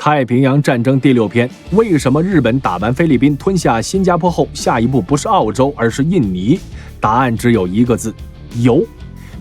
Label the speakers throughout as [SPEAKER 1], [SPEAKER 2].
[SPEAKER 1] 太平洋战争第6篇，为什么日本打完菲律宾吞下新加坡后，下一步不是澳洲而是印尼？答案只有一个字：油。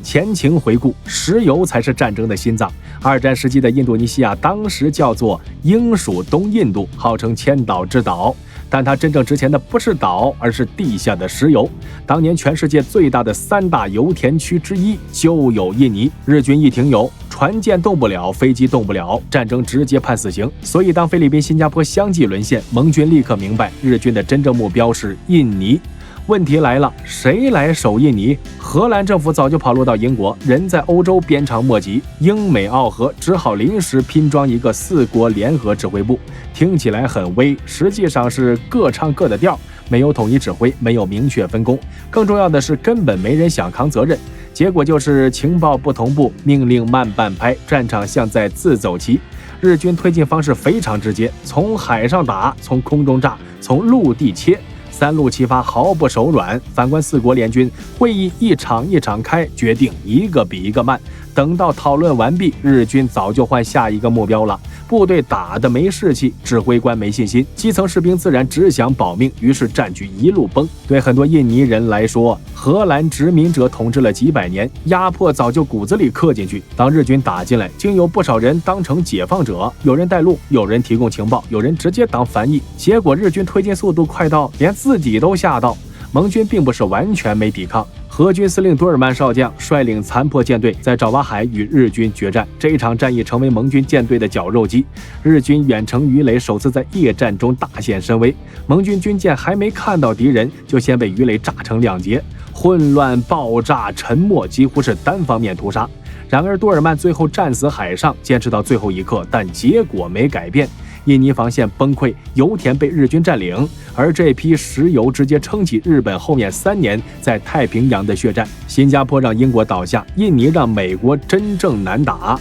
[SPEAKER 1] 前情回顾，石油才是战争的心脏。二战时期的印度尼西亚当时叫做英属东印度，号称千岛之岛，但它真正值钱的不是岛，而是地下的石油。当年全世界最大的3大油田区之一就有印尼。日军一停油，船舰动不了，飞机动不了，战争直接判死刑。所以当菲律宾、新加坡相继沦陷，盟军立刻明白日军的真正目标是印尼。问题来了，谁来守印尼？荷兰政府早就跑路到英国，人在欧洲鞭长莫及，英美澳荷只好临时拼装一个4国联合指挥部。听起来很威，实际上是各唱各的调，没有统一指挥，没有明确分工，更重要的是根本没人想扛责任。结果就是情报不同步，命令慢半拍，战场像在自走棋。日军推进方式非常直接，从海上打，从空中炸，从陆地切，3路齐发，毫不手软。反观4国联军，会议一场一场开，决定一个比一个慢。等到讨论完毕，日军早就换下一个目标了。部队打得没士气，指挥官没信心，基层士兵自然只想保命，于是战局一路崩。对很多印尼人来说，荷兰殖民者统治了几百年，压迫早就骨子里刻进去。当日军打进来，竟有不少人当成解放者，有人带路，有人提供情报，有人直接当翻译。结果日军推进速度快到连自己都吓到。盟军并不是完全没抵抗，荷军司令多尔曼少将率领残破舰队在爪哇海与日军决战，这一场战役成为盟军舰队的绞肉机。日军远程鱼雷首次在夜战中大显神威，盟军军舰还没看到敌人，就先被鱼雷炸成2截，混乱、爆炸、沉没，几乎是单方面屠杀。然而多尔曼最后战死海上，坚持到最后一刻，但结果没改变。印尼防线崩溃，油田被日军占领，而这批石油直接撑起日本后面3年在太平洋的血战。新加坡让英国倒下，印尼让美国真正难打。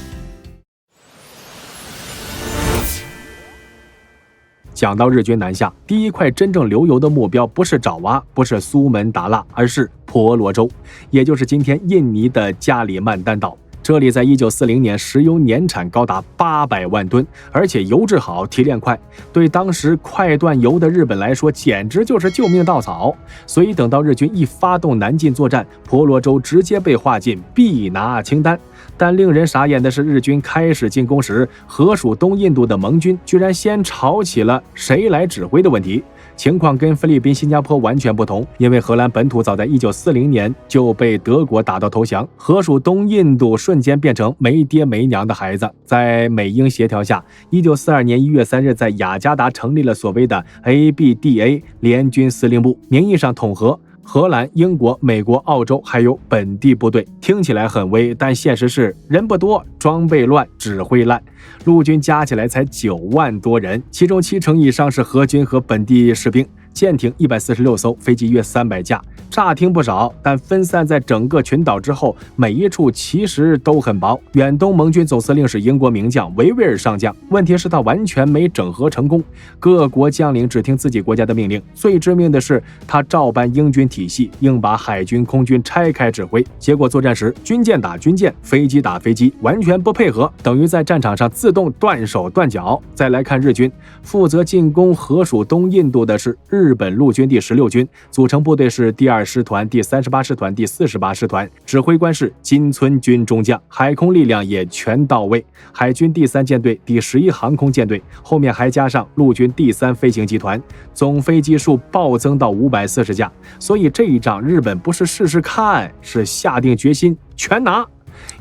[SPEAKER 1] 讲到日军南下，第一块真正流油的目标不是爪哇，不是苏门答腊，而是婆罗洲，也就是今天印尼的加里曼丹岛。这里在1940年石油年产高达800万吨，而且油质好，提炼快，对当时快断油的日本来说简直就是救命稻草。所以等到日军一发动南进作战，婆罗洲直接被划进必拿清单。但令人傻眼的是，日军开始进攻时，荷属东印度的盟军居然先吵起了谁来指挥的问题。情况跟菲律宾、新加坡完全不同，因为荷兰本土早在1940年就被德国打到投降，荷属东印度瞬间变成没爹没娘的孩子。在美英协调下，1942年1月3日在雅加达成立了所谓的 ABDA 联军司令部，名义上统合荷兰、英国、美国、澳洲还有本地部队，听起来很威，但现实是人不多，装备乱，指挥烂。陆军加起来才9万多人，其中70%以上是荷军和本地士兵。舰艇146艘，飞机约300架，乍听不少，但分散在整个群岛之后，每一处其实都很薄。远东盟军总司令是英国名将维维尔上将，问题是他完全没整合成功，各国将领只听自己国家的命令。最致命的是，他照搬英军体系，硬把海军、空军拆开指挥，结果作战时军舰打军舰，飞机打飞机，完全不配合，等于在战场上自动断手断脚。再来看日军，负责进攻荷属东印度的是日本陆军第16军，组成部队是第2师团、第38师团、第48师团，指挥官是金村军中将，海空力量也全到位。海军第3舰队、第11航空舰队，后面还加上陆军第3飞行集团，总飞机数暴增到540架。所以这一仗日本不是试试看，是下定决心全拿。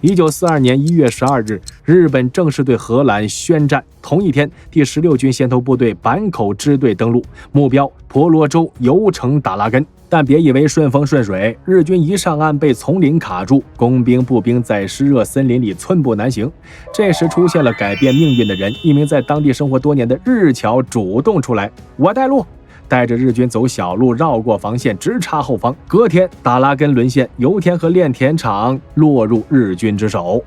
[SPEAKER 1] 1942年1月12日，日本正式对荷兰宣战。同一天，第16军先头部队坂口支队登陆，目标婆罗洲油城达拉根。但别以为顺风顺水，日军一上岸被丛林卡住，工兵步兵在湿热森林里寸步难行。这时出现了改变命运的人，一名在当地生活多年的日侨主动出来，我带路，带着日军走小路，绕过防线，直插后方。隔天，达拉根沦陷，油田和炼田厂落入日军之手。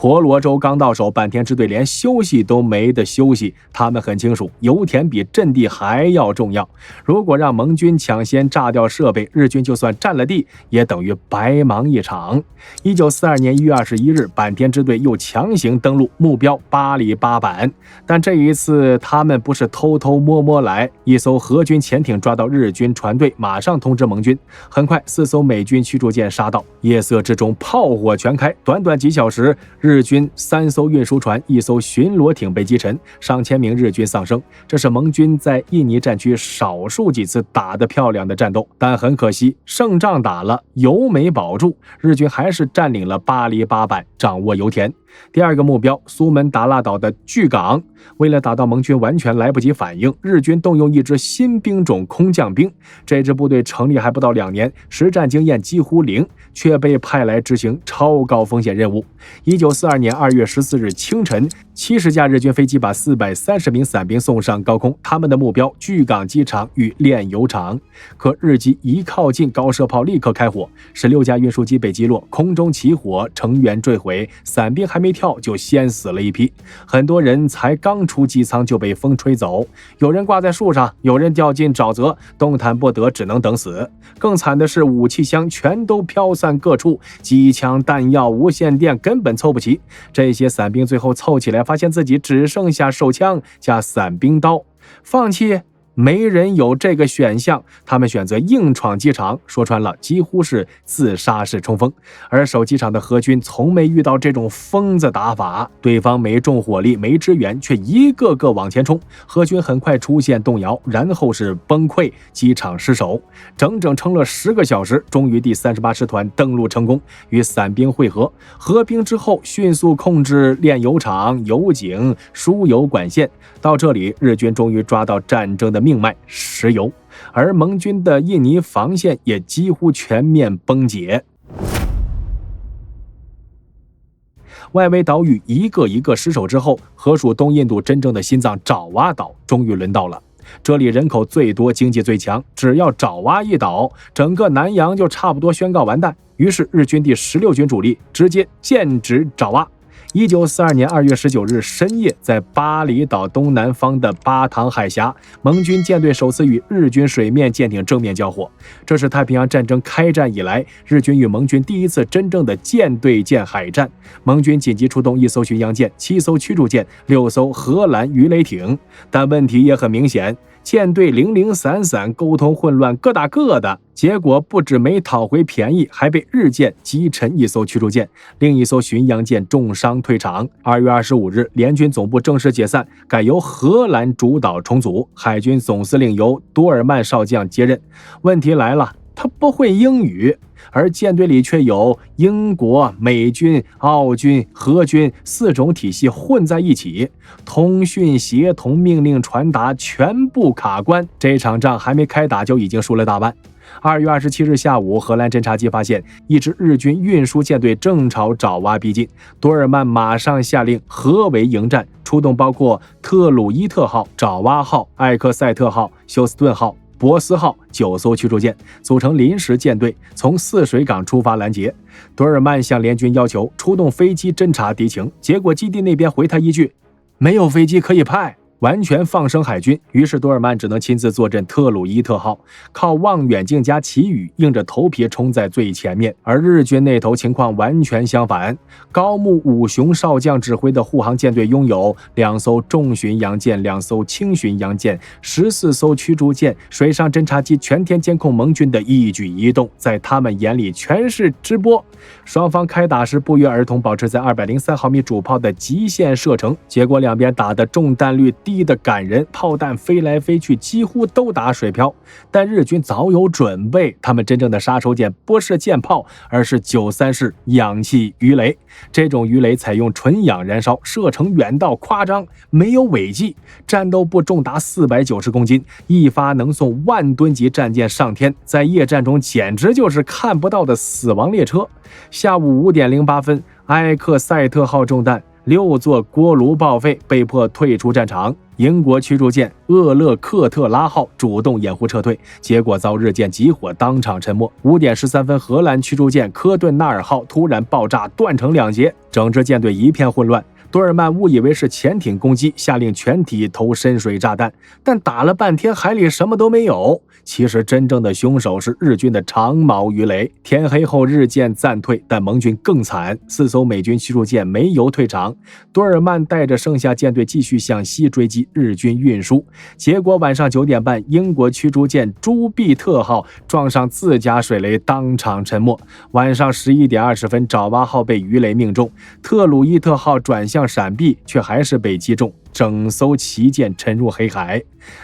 [SPEAKER 1] 婆罗洲刚到手，坂田支队连休息都没得休息。他们很清楚，油田比阵地还要重要。如果让盟军抢先炸掉设备，日军就算占了地，也等于白忙一场。1942年1月21日，坂田支队又强行登陆，目标八里八坂。但这一次，他们不是偷偷摸摸来，一艘荷军潜艇抓到日军船队，马上通知盟军。很快，4艘美军驱逐舰杀到，夜色之中炮火全开，短短几小时，日军3艘运输船、1艘巡逻艇被击沉，上千名日军丧生。这是盟军在印尼战区少数几次打得漂亮的战斗，但很可惜，胜仗打了，油没保住，日军还是占领了八里八坂，掌握油田。第二个目标，苏门答腊岛的巨港。为了打到盟军完全来不及反应，日军动用一支新兵种空降兵。这支部队成立还不到2年，实战经验几乎零，却被派来执行超高风险任务。1942年2月14日清晨，70架日军飞机把430名伞兵送上高空，他们的目标巨港机场与炼油厂。可日机一靠近，高射炮立刻开火，16架运输机被击落，空中起火，成员坠毁，伞兵还没跳就先死了一批。很多人才刚出机舱就被风吹走，有人挂在树上，有人掉进沼泽，动弹不得，只能等死。更惨的是，武器箱全都飘散各处，机枪、弹药、无线电根本凑不齐。这些伞兵最后凑起来，发现自己只剩下手枪加伞兵刀，放弃？没人有这个选项，他们选择硬闯机场，说穿了几乎是自杀式冲锋。而守机场的荷军从没遇到这种疯子打法，对方没重火力没支援，却一个个往前冲，荷军很快出现动摇，然后是崩溃，机场失守，整整撑了10个小时，终于第38师团登陆成功，与伞兵会合。合兵之后迅速控制炼油厂、油井、输油管线。到这里，日军终于抓到战争的命脉，石油，而盟军的印尼防线也几乎全面崩解。外围岛屿一个一个失守之后，荷属东印度真正的心脏爪哇岛终于轮到了。这里人口最多，经济最强，只要爪哇一倒，整个南洋就差不多宣告完蛋。于是日军第16军主力直接剑指爪哇。1942年2月19日深夜，在巴厘岛东南方的巴塘海峡，盟军舰队首次与日军水面舰艇正面交火。这是太平洋战争开战以来，日军与盟军第一次真正的舰对舰海战。盟军紧急出动1艘巡洋舰、7艘驱逐舰、6艘荷兰鱼雷艇，但问题也很明显。舰队零零散散，沟通混乱，各打各的，结果不止没讨回便宜，还被日舰击沉1艘驱逐舰，另1艘巡洋舰重伤退场。2月25日，联军总部正式解散，改由荷兰主导重组，海军总司令由多尔曼少将接任。问题来了，他不会英语，而舰队里却有英国、美军、澳军、荷军4种体系混在一起，通讯、协同、命令传达全部卡关。这场仗还没开打就已经输了大半。2月27日下午，荷兰侦察机发现一支日军运输舰队正朝爪哇逼近，多尔曼马上下令合围迎战，出动包括特鲁伊特号、爪哇号、艾克塞特号、休斯顿号、博斯号9艘驱逐舰，组成临时舰队，从泗水港出发拦截。多尔曼向联军要求出动飞机侦察敌情，结果基地那边回他一句：没有飞机可以派，完全放生海军。于是多尔曼只能亲自坐镇特鲁伊特号，靠望远镜加旗语，硬着头皮冲在最前面。而日军那头情况完全相反，高木武雄少将指挥的护航舰队拥有2艘重巡洋舰、2艘轻巡洋舰、14艘驱逐舰，水上侦察机全天监控盟军的一举一动，在他们眼里全是直播。双方开打时不约而同保持在203毫米主炮的极限射程，结果两边打的中弹率低的感人，炮弹飞来飞去，几乎都打水漂。但日军早有准备，他们真正的杀手锏不是舰炮，而是93式氧气鱼雷。这种鱼雷采用纯氧燃烧，射程远到夸张，没有尾迹，战斗部重达490公斤，一发能送10000吨级战舰上天，在夜战中简直就是看不到的死亡列车。下午5点08分，埃克塞特号中弹， 6座锅炉报废，被迫退出战场。英国驱逐舰厄勒克特拉号主动掩护撤退，结果遭日舰集火，当场沉没。5点13分，荷兰驱逐舰科顿纳尔号突然爆炸，断成2截，整支舰队一片混乱。多尔曼误以为是潜艇攻击，下令全体投深水炸弹，但打了半天海里什么都没有。其实真正的凶手是日军的长矛鱼雷。天黑后日舰暂退，但盟军更惨，4艘美军驱逐舰没有退场。多尔曼带着剩下舰队继续向西追击日军运输，结果晚上9点半，英国驱逐舰朱庇特号撞上自家水雷，当场沉没。晚上11点20分，爪哇号被鱼雷命中，特鲁伊特号转向闪避，却还是被击中，整艘旗舰沉入黑海。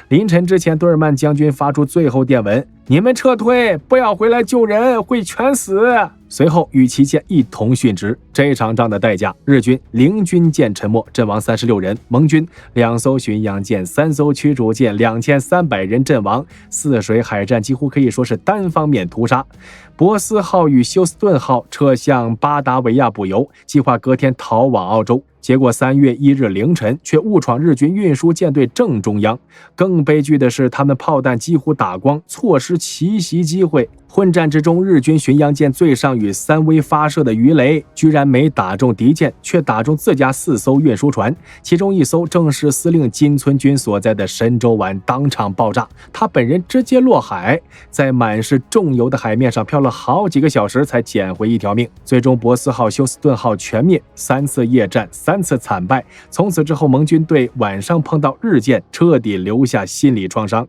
[SPEAKER 1] 临沉之前，多尔曼将军发出最后电文：你们撤退，不要回来救人，会全死。随后与旗舰一同殉职。这场仗的代价，日军0军舰沉没，阵亡36人；盟军2艘巡洋舰、3艘驱逐舰，2300人阵亡。泗水海战几乎可以说是单方面屠杀。博斯号与休斯顿号撤向巴达维亚补油，计划隔天逃往澳洲。结果3月1日凌晨却误闯日军运输舰队正中央。更悲剧的是，他们炮弹几乎打光，错失奇袭机会。混战之中，日军巡洋舰最上与3威发射的鱼雷居然没打中敌舰，却打中自家4艘运输船，其中1艘正是司令金村君所在的神舟丸，当场爆炸，他本人直接落海，在满是重油的海面上漂了好几个小时才捡回一条命。最终博斯号、休斯顿号全灭，3次夜战，3次惨败。从此之后，盟军对晚上碰到日舰彻底留下心理创伤。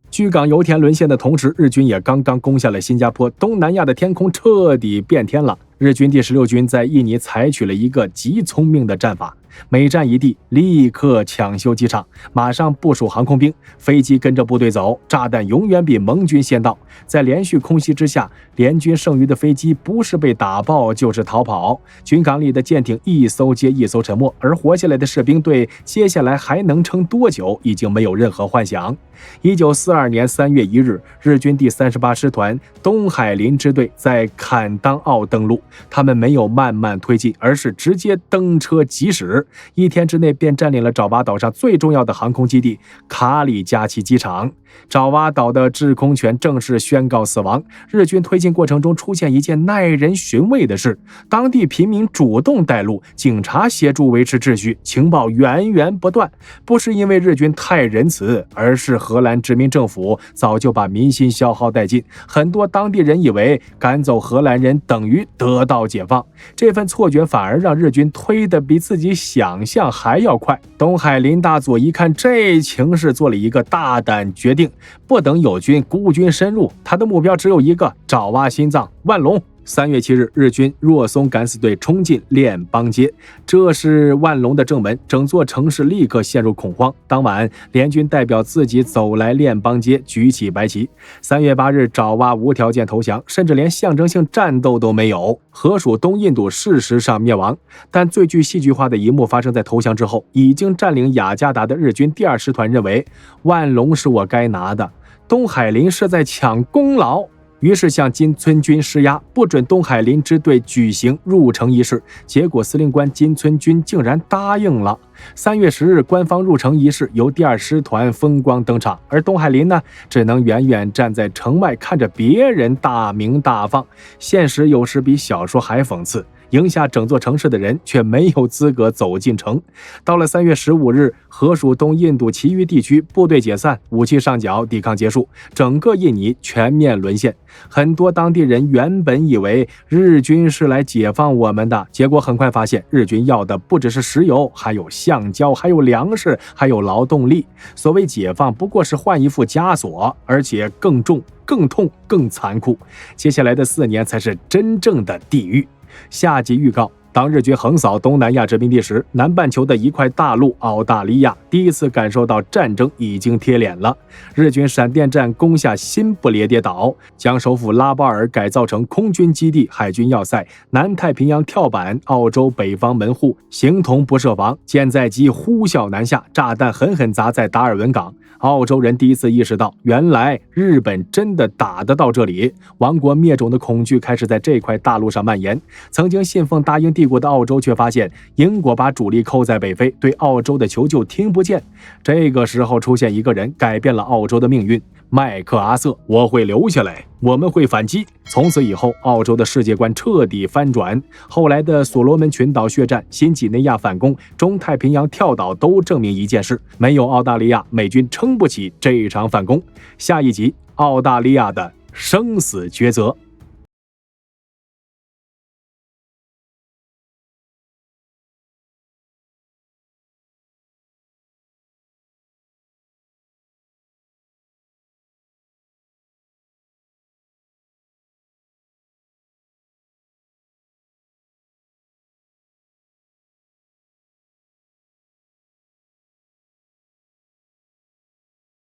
[SPEAKER 1] 居港油田沦陷的同时，日军也刚刚攻下了新加坡，东南亚的天空彻底变天了。日军第16军在印尼采取了一个极聪明的战法，每战一地立刻抢修机场，马上部署航空兵，飞机跟着部队走，炸弹永远比盟军先到。在连续空袭之下，联军剩余的飞机不是被打爆就是逃跑，军港里的舰艇一艘接一艘沉没，而活下来的士兵对接下来还能撑多久已经没有任何幻想。1942年3月1日，日军第38师团东海林支队在坎当澳登陆，他们没有慢慢推进，而是直接登车疾驶，1天之内便占领了爪哇岛上最重要的航空基地卡里加奇机场。爪哇岛的制空权正式宣告死亡。日军推进过程中出现一件耐人寻味的事，当地平民主动带路，警察协助维持秩序，情报源源不断。不是因为日军太仁慈，而是荷兰殖民政府早就把民心消耗殆尽，很多当地人以为赶走荷兰人等于得到解放，这份错觉反而让日军推得比自己想象还要快。东海林大佐一看这情势，做了一个大胆决定，不等友军孤军深入，他的目标只有一个：爪哇心脏万隆。3月7日，日军若松敢死队冲进练邦街，这是万隆的正门，整座城市立刻陷入恐慌。当晚，联军代表自己走来练邦街，举起白旗。3月8日，爪哇无条件投降，甚至连象征性战斗都没有。荷属东印度事实上灭亡，但最具戏剧化的一幕发生在投降之后。已经占领雅加达的日军第2师团认为万隆是我该拿的，东海林是在抢功劳，于是向金村君施压，不准东海林支队举行入城仪式。结果司令官金村君竟然答应了。3月10日，官方入城仪式由第2师团风光登场，而东海林呢，只能远远站在城外，看着别人大鸣大放。现实有时比小说还讽刺，赢下整座城市的人却没有资格走进城。到了3月15日，荷属东印度其余地区部队解散，武器上缴，抵抗结束，整个印尼全面沦陷。很多当地人原本以为日军是来解放我们的，结果很快发现日军要的不只是石油，还有橡胶，还有粮食，还有劳动力。所谓解放不过是换一副枷锁，而且更重、更痛、更残酷。接下来的4年才是真正的地狱。下集预告：当日军横扫东南亚殖民地时，南半球的一块大陆澳大利亚第一次感受到战争已经贴脸了。日军闪电战攻下新不列颠岛，将首府拉巴尔改造成空军基地、海军要塞、南太平洋跳板、澳洲北方门户，形同不设防。舰载机呼啸南下，炸弹狠狠砸在达尔文港。澳洲人第一次意识到，原来日本真的打得到这里。亡国灭种的恐惧开始在这块大陆上蔓延。曾经信奉大英帝国的澳洲却发现，英国把主力扣在北非，对澳洲的求救听不见。这个时候出现一个人，改变了澳洲的命运。麦克阿瑟，我会留下来，我们会反击。从此以后，澳洲的世界观彻底翻转。后来的所罗门群岛血战、新几内亚反攻、中太平洋跳岛都证明一件事：没有澳大利亚，美军撑不起这场反攻。下一集，澳大利亚的生死抉择。